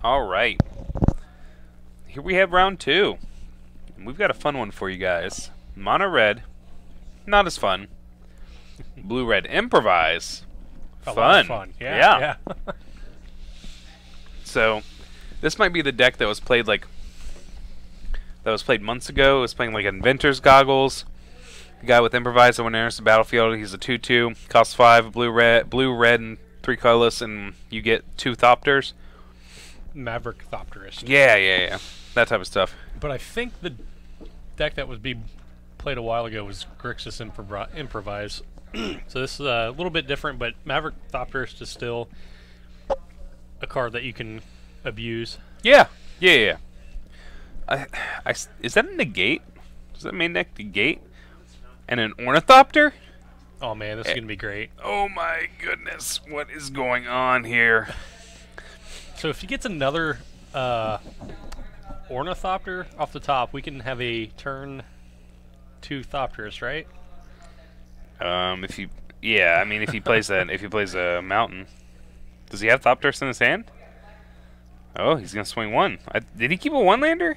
Alright. Here we have round 2. And we've got a fun one for you guys. Mono red. Not as fun. Blue red improvise. A lot of fun. Yeah. So, this might be the deck that was played months ago. It was playing like Inventor's Goggles. The guy with improvise that when enters the battlefield, he's a 2/2, costs 5, blue, red, and 3 colorless, and you get 2 Thopters. Maverick Thopterist. Yeah. That type of stuff. But I think the deck that was being played a while ago was Grixis Improvise. So this is a little bit different, but Maverick Thopterist is still a card that you can abuse. Yeah. Is that a negate? Does that main deck negate? And an Ornithopter? Oh man, this is gonna be great. Oh my goodness, what is going on here? So if he gets another Ornithopter off the top, we can have a turn 2 Thopterist, right? If he plays a mountain, does he have Thopterist in his hand? Oh, he's gonna swing 1. Did he keep a 1-lander?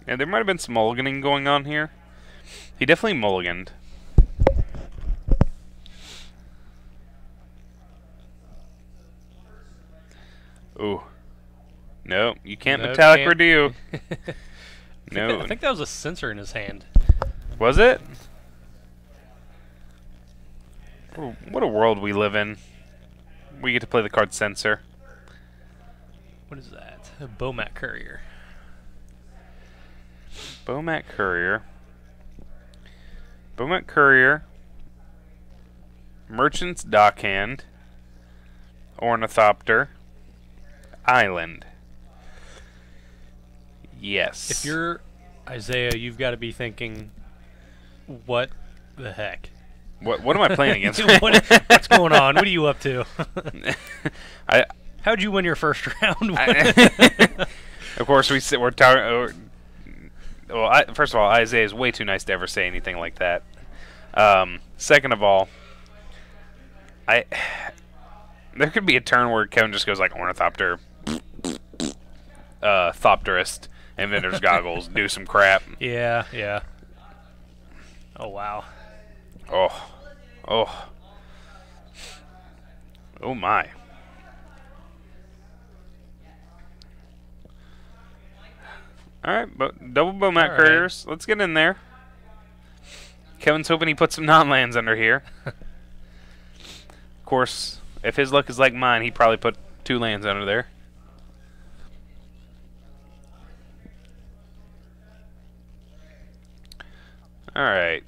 Yeah, there might have been some mulliganing going on here. He definitely mulliganed. Ooh. No, you can't metallic redo. No. I think that was a sensor in his hand. Was it? What a world we live in. We get to play the card Censor. What is that? A Bomat Courier. Bomat Courier. Bomat Courier. Merchant's Dockhand. Ornithopter. Island. Yes. If you're Isaiah, you've got to be thinking, what the heck? What am I playing against? What's going on? What are you up to? How'd you win your first round? Of course, we're talking. Well, first of all, Isaiah is way too nice to ever say anything like that. Second of all, there could be a turn where Kevin just goes like Ornithopter, Thopterist, Inventor's Goggles, do some crap. Yeah. Oh wow. Oh my. Alright, double Bomat Couriers. Let's get in there. Kevin's hoping he puts some non-lands under here. Of course, if his luck is like mine, he'd probably put 2 lands under there. Alright.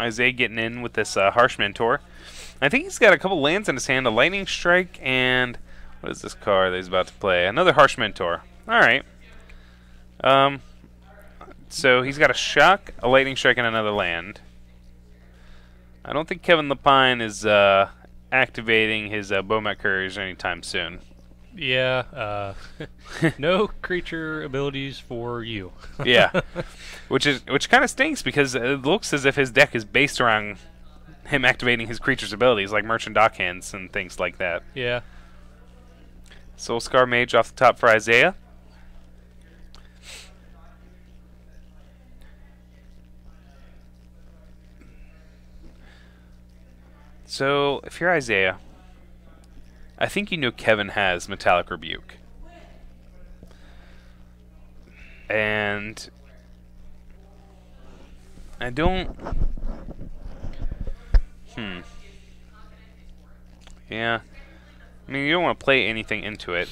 Isaiah getting in with this Harsh Mentor. I think he's got a couple lands in his hand, a Lightning Strike, and what is this card that he's about to play? Another Harsh Mentor. Alright. So he's got a Shock, a Lightning Strike, and another land. I don't think Kevin Lepine is activating his Bomat Couriers anytime soon. Yeah, no creature abilities for you. Yeah, which kind of stinks because it looks as if his deck is based around him activating his creature's abilities, like Merchant Dockhands and things like that. Yeah. Soulscar Mage off the top for Isaiah. So, if you're Isaiah, I think you know Kevin has Metallic Rebuke. And I don't... Yeah. I mean, you don't want to play anything into it.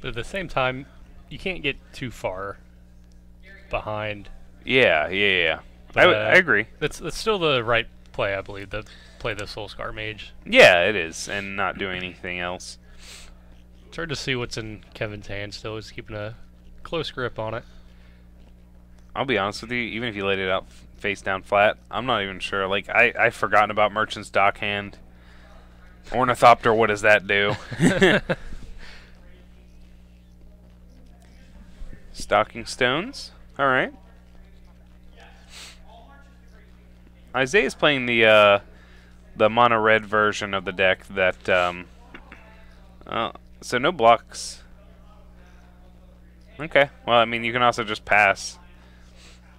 But at the same time, you can't get too far behind. Yeah. But, I agree. That's still the right play, I believe, to play the Soulscar Mage. Yeah, it is, and not do anything else. It's hard to see what's in Kevin's hand still. He's keeping a close grip on it. I'll be honest with you, even if you laid it out face down flat, I'm not even sure. Like, I've forgotten about Merchant's Dockhand. Ornithopter, what does that do? Stocking Stones. Alright. Isaiah's playing the the mono red version of the deck that so no blocks. Okay, well, I mean, you can also just pass.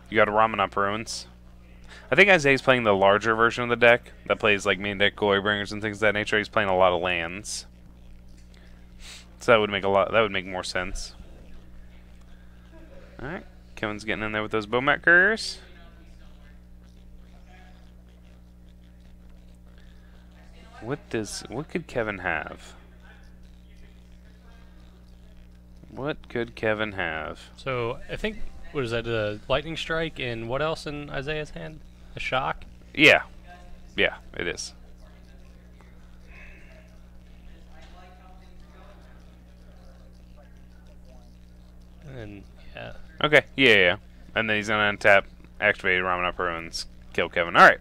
You got a Ramanop Ruins. I think Isaiah's playing the larger version of the deck that plays like main deck Glorybringers and things of that nature. He's playing a lot of lands, so that would make more sense. All right, Kevin's getting in there with those Bomat Couriers. What could Kevin have? What could Kevin have? So I think, what is that? A lightning strike and what else in Isaiah's hand? A shock. Yeah, yeah, it is. And yeah. Okay, yeah. And then he's gonna untap, activate Ramen Up Ruins, kill Kevin. All right.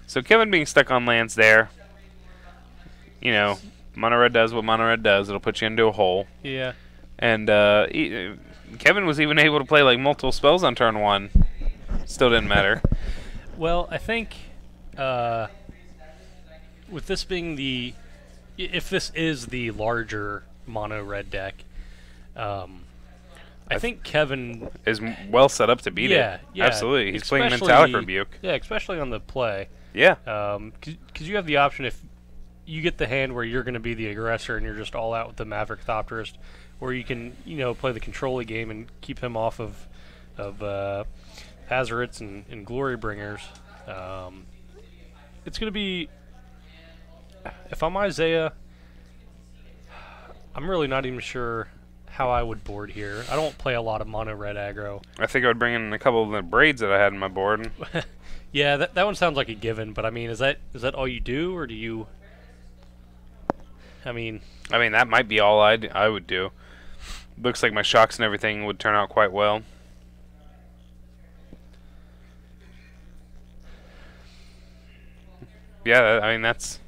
So Kevin being stuck on lands there. You know, mono red does what mono red does. It'll put you into a hole. Yeah. And Kevin was even able to play like multiple spells on turn 1. Still didn't matter. Well, I think with this being if this is the larger mono red deck, I think Kevin is well set up to beat it. Yeah, absolutely. He's playing Metallic Rebuke. Yeah, especially on the play. Yeah. Because you have the option if you get the hand where you're going to be the aggressor and you're just all out with the Maverick Thopterist, or you can play the control game and keep him off of Hazarits and Glory Bringers. It's going to be, if I'm Isaiah, I'm really not even sure how I would board here. I don't play a lot of mono red aggro. I think I would bring in a couple of the braids that I had in my board. Yeah, that one sounds like a given, but I mean, is that all you do, or do you? I mean, that might be all I would do. Looks like my shocks and everything would turn out quite well. Yeah, that's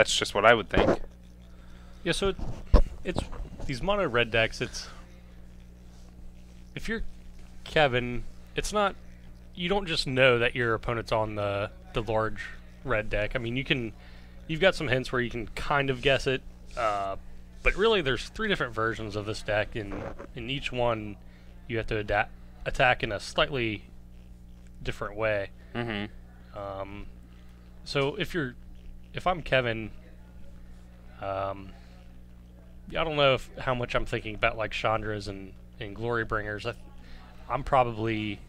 just what I would think. Yeah, so it's these mono red decks. If you're Kevin, it's not. You don't just know that your opponent's on the large red deck. I mean, you've got some hints where you can kind of guess it, but really there's 3 different versions of this deck, and in each one you have to attack in a slightly different way. Mm-hmm. So if I'm Kevin, I don't know how much I'm thinking about like Chandras and Glory Bringers. I'm probably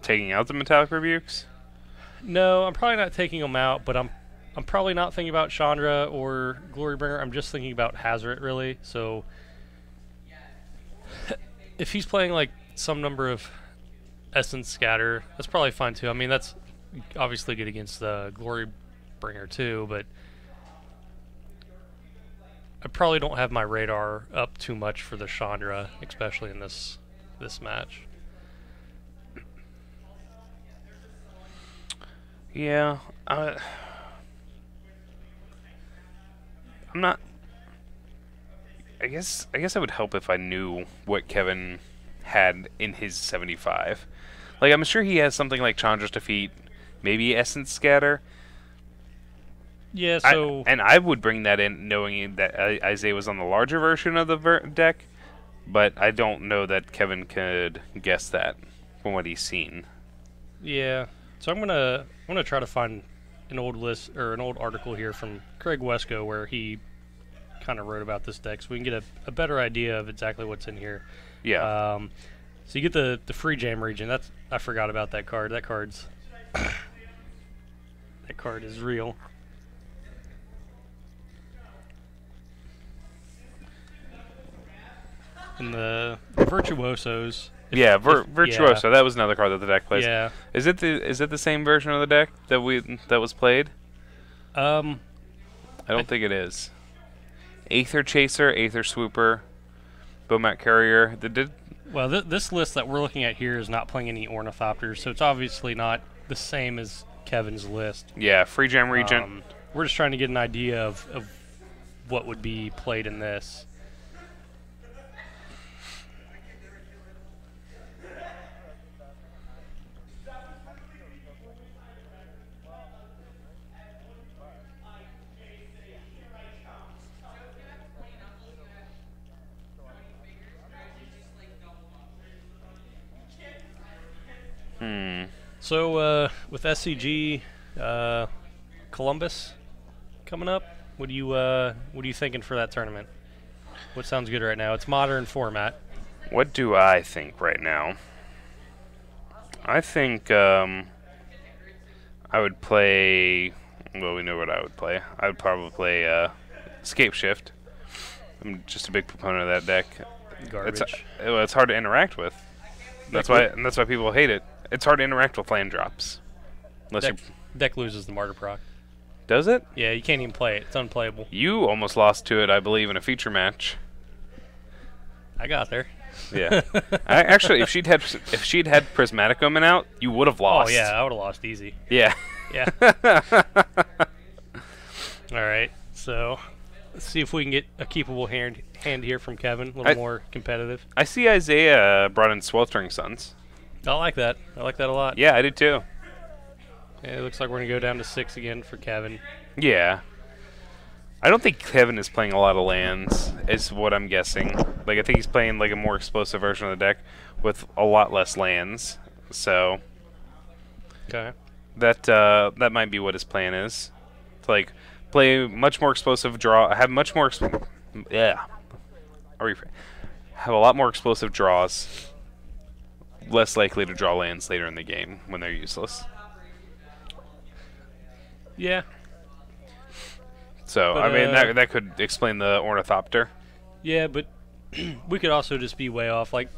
taking out the Metallic Rebukes. No, I'm probably not taking them out, but I'm probably not thinking about Chandra or Glorybringer. I'm just thinking about Hazoret, really. So if he's playing like some number of Essence Scatter, that's probably fine too. I mean, that's obviously good against the Glorybringer too, but I probably don't have my radar up too much for the Chandra, especially in this match. Yeah, I'm not. I guess I would help if I knew what Kevin had in his 75. Like, I'm sure he has something like Chandra's Defeat, maybe Essence Scatter. Yeah, so I would bring that in, knowing that Isaiah was on the larger version of the deck, but I don't know that Kevin could guess that from what he's seen. Yeah. So I'm gonna try to find an old list or an old article here from Craig Wesco where he kind of wrote about this deck, so we can get a better idea of exactly what's in here. Yeah. So you get the free jam region. I forgot about that card. That card is real. And the Virtuosos. Virtuoso. Yeah. That was another card that the deck plays. Yeah. Is it the same version of the deck that was played? I don't think it is. Aether Chaser, Aether Swooper, Bomat Carrier. Well, this list that we're looking at here is not playing any Ornithopters, so it's obviously not the same as Kevin's list. Yeah, free gem region. We're just trying to get an idea of what would be played in this. So with SCG Columbus coming up, what are you thinking for that tournament? What sounds good right now? It's modern format. What do I think right now? I think I would play. Well, we know what I would play. I would probably play Escape Shift. I'm just a big proponent of that deck. Garbage. It's hard to interact with. That's why people hate it. It's hard to interact with land drops. Unless Deck loses the Martyr proc. Does it? Yeah, you can't even play it. It's unplayable. You almost lost to it, I believe, in a feature match. I got there. Yeah. Actually, if she'd had Prismatic Omen out, you would have lost. Oh yeah, I would have lost easy. Yeah. Yeah. All right. So let's see if we can get a keepable hand here from Kevin. A little more competitive. I see Isaiah brought in Sweltering Suns. I like that. I like that a lot. Yeah, I did too. Yeah, it looks like we're going to go down to 6 again for Kevin. Yeah. I don't think Kevin is playing a lot of lands, is what I'm guessing. Like, I think he's playing like a more explosive version of the deck with a lot less lands. So Okay. that might be what his plan is. To like play much more explosive draw, have much more have a lot more explosive draws. Less likely to draw lands later in the game when they're useless. Yeah. So, But, I mean, that could explain the Ornithopter. Yeah, but we could also just be way off. Like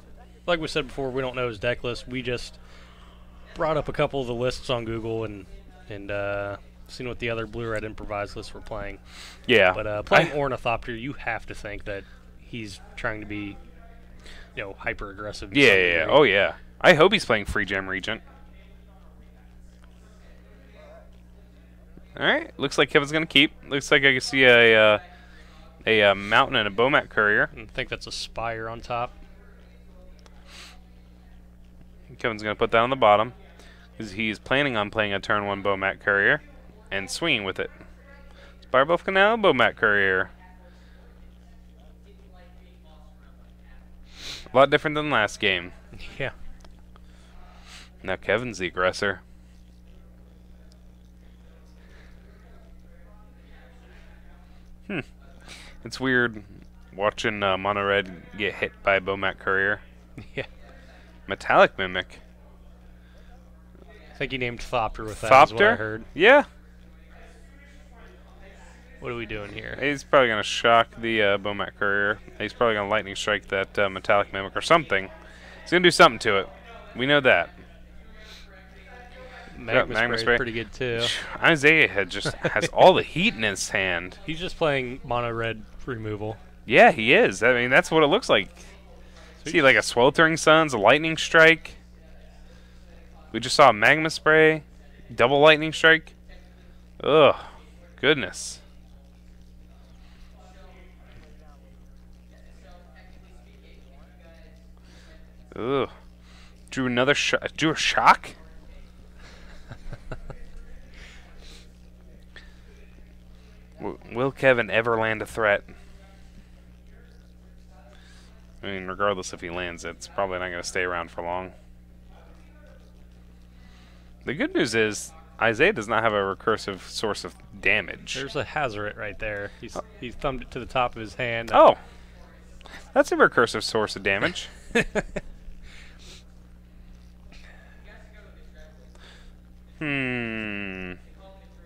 we said before, we don't know his deck list. We just brought up a couple of the lists on Google and seen what the other blue-red Improvise lists were playing. Yeah. But playing Ornithopter, you have to think that he's trying to be, hyper-aggressive. Yeah. Oh, yeah. I hope he's playing Free Gem Regent. Alright, looks like Kevin's going to keep. Looks like I can see a Mountain and a Bomat Courier. I think that's a Spire on top. Kevin's going to put that on the bottom. Because he's planning on playing a turn 1 Bomat Courier and swinging with it. Spire Buff Canal, Bomat Courier. A lot different than last game. Yeah. Now Kevin's the aggressor. It's weird watching Mono Red get hit by a Bomat Courier. Yeah. Metallic Mimic. I think he named Thopter with that, is what I heard. Yeah. What are we doing here? He's probably going to shock the Bomat Courier. He's probably going to Lightning Strike that Metallic Mimic or something. He's going to do something to it. We know that. Magma Spray is pretty good too. Isaiah has all the heat in his hand. He's just playing mono red removal. Yeah, he is. I mean, that's what it looks like. See, like a Sweltering Suns, a Lightning Strike. We just saw a Magma Spray, double Lightning Strike. Ugh, goodness. Ugh. Drew another shot. Drew a shock? Will Kevin ever land a threat? I mean, regardless if he lands it, it's probably not going to stay around for long. The good news is, Isaiah does not have a recursive source of damage. There's a Hazoret right there. He's thumbed it to the top of his hand. Oh! That's a recursive source of damage.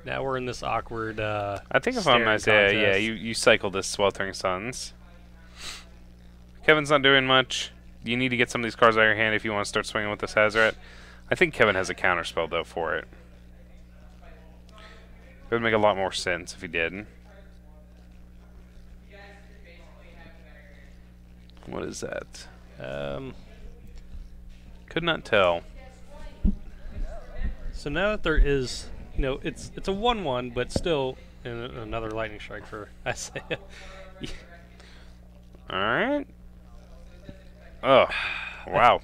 Now we're in this awkward. I think if I'm Isaiah, yeah, you cycle this Sweltering Suns. Kevin's not doing much. You need to get some of these cards out of your hand if you want to start swinging with this Hazoret. I think Kevin has a counterspell though for it. It would make a lot more sense if he did. What is that? Could not tell. So now that there is, it's a 1/1, but still another Lightning Strike for Isaiah. All right. Oh, wow.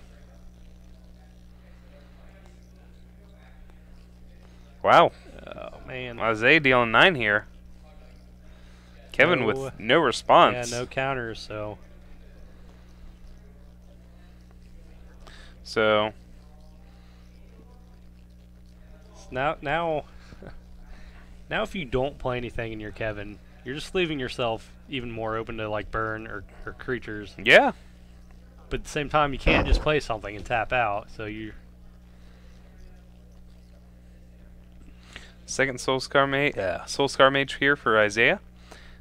Wow. Oh man. Isaiah dealing 9 here. Kevin with no response. Yeah, no counters. So Now, if you don't play anything in your Kevin, you're just leaving yourself even more open to like burn or creatures. Yeah. But at the same time, you can't just play something and tap out. So you. Second Soul Scar Mage here for Isaiah.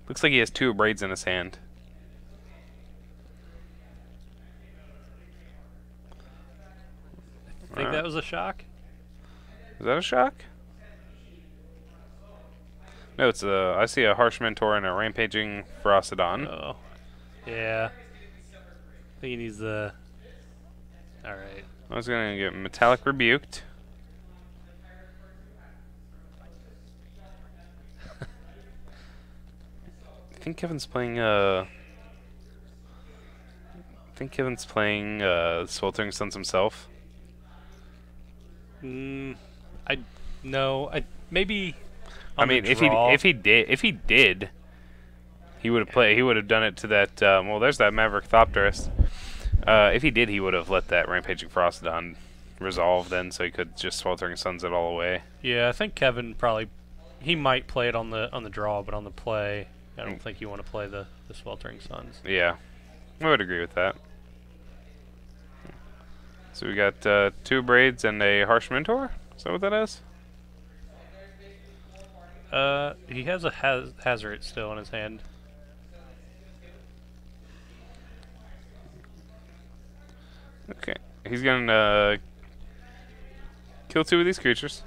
Looks like he has 2 braids in his hand. I think that was a shock. Is that a shock? No, it's a. I see a Harsh Mentor and a Rampaging Ferocidon. Oh, yeah. I think he needs the. All right. I was gonna get Metallic Rebuked. I think Kevin's playing Sweltering Suns himself. I maybe. I mean, if he did, he would have played. He would have done it to that. Well, there's that Maverick Thopterist. If he did, he would have let that Rampaging Ferocidon resolve then, so he could just Sweltering Suns it all away. Yeah, I think Kevin he might play it on the draw, but on the play, I don't think you want to play the Sweltering Suns. Yeah, I would agree with that. So we got 2 braids and a Harsh Mentor. Is that what that is? He has a Hazard still in his hand. Okay, he's gonna kill 2 of these creatures.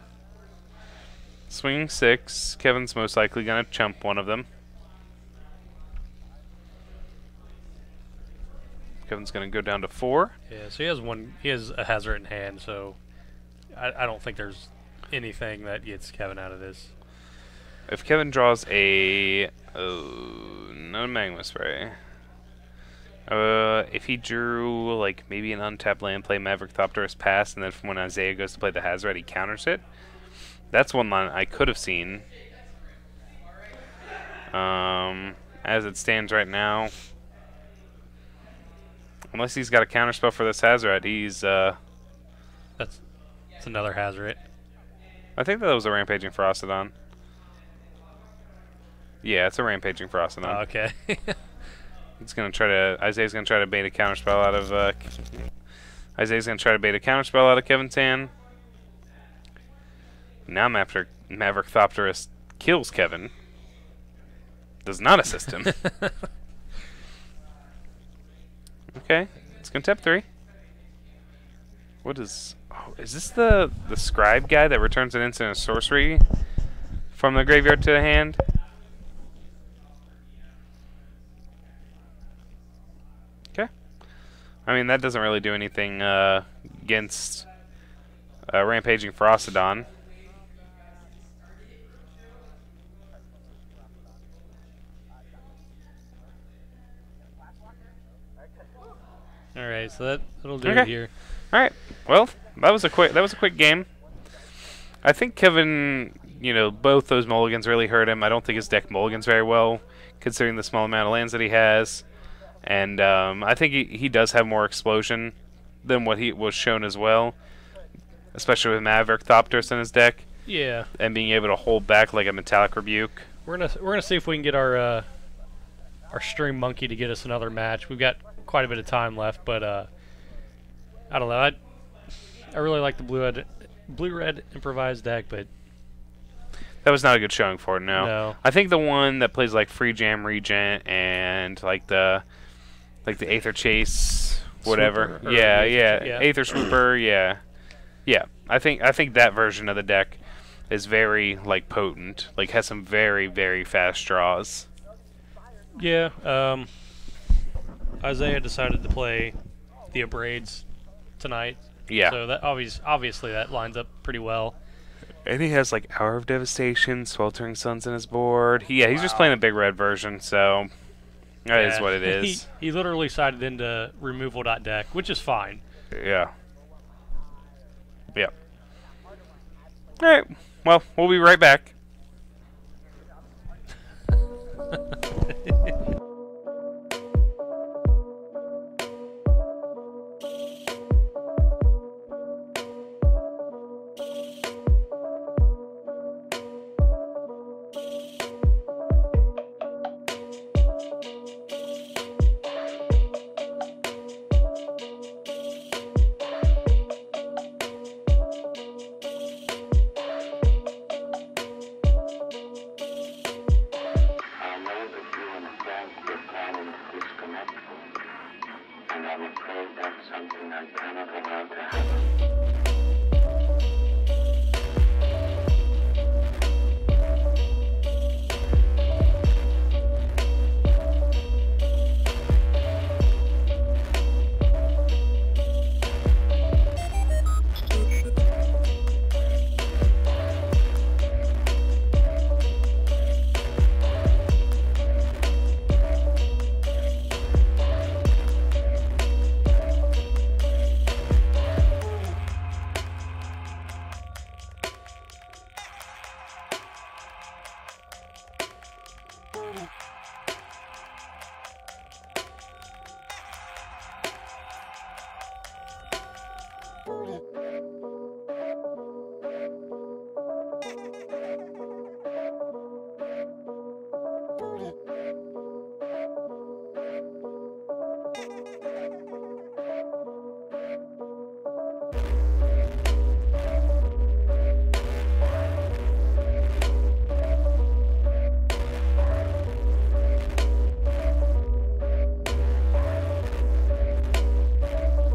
Swing 6. Kevin's most likely gonna chump one of them. Kevin's gonna go down to 4. Yeah, so he has a Hazard in hand, so I don't think there's anything that gets Kevin out of this. If Kevin draws a no Magma Spray. If he drew like maybe an untapped land, play Maverick Thopterist pass, and then when Isaiah goes to play the Hazard, he counters it. That's one line I could have seen. As it stands right now, unless he's got a counterspell for this Hazard, he's That's another Hazard. I think that was a Rampaging Ferocidon. Yeah, it's a Rampaging Ferocidon. Oh, okay. Isaiah's gonna try to bait a counterspell out of Isaiah's gonna try to bait a counterspell out of Kevin's hand. Now Maverick Thopterist kills Kevin. Does not assist him. Okay, it's gonna tap 3. What is? Oh, is this the scribe guy that returns an instant and sorcery from the graveyard to the hand? Okay. I mean, that doesn't really do anything against Rampaging Ferocidon. All right, so that'll do it here. All right. Well, that was a quick game. I think Kevin, both those mulligans really hurt him. I don't think his deck mulligans very well, considering the small amount of lands that he has. And I think he does have more explosion than what he was shown as well, especially with Maverick Thopterist in his deck. Yeah. And being able to hold back like a Metallic Rebuke. We're gonna see if we can get our Stream Monkey to get us another match. We've got quite a bit of time left, but I don't know. I really like the blue-red improvised deck, but that was not a good showing for it. No. I think the one that plays like Free Jam Regent and like the Aether Chase, whatever. Swooper, Yeah. Aether Swooper. Yeah. I think that version of the deck is very like potent. Like has some very very fast draws. Yeah. Isaiah decided to play the Abrades tonight. Yeah. So that obviously that lines up pretty well. And he has like Hour of Devastation, Sweltering Suns in his board. He's just playing a big red version, so that is what it is. He literally sided into removal.deck, which is fine. Yeah. Alright, well, we'll be right back. that something I cannot allow to happen.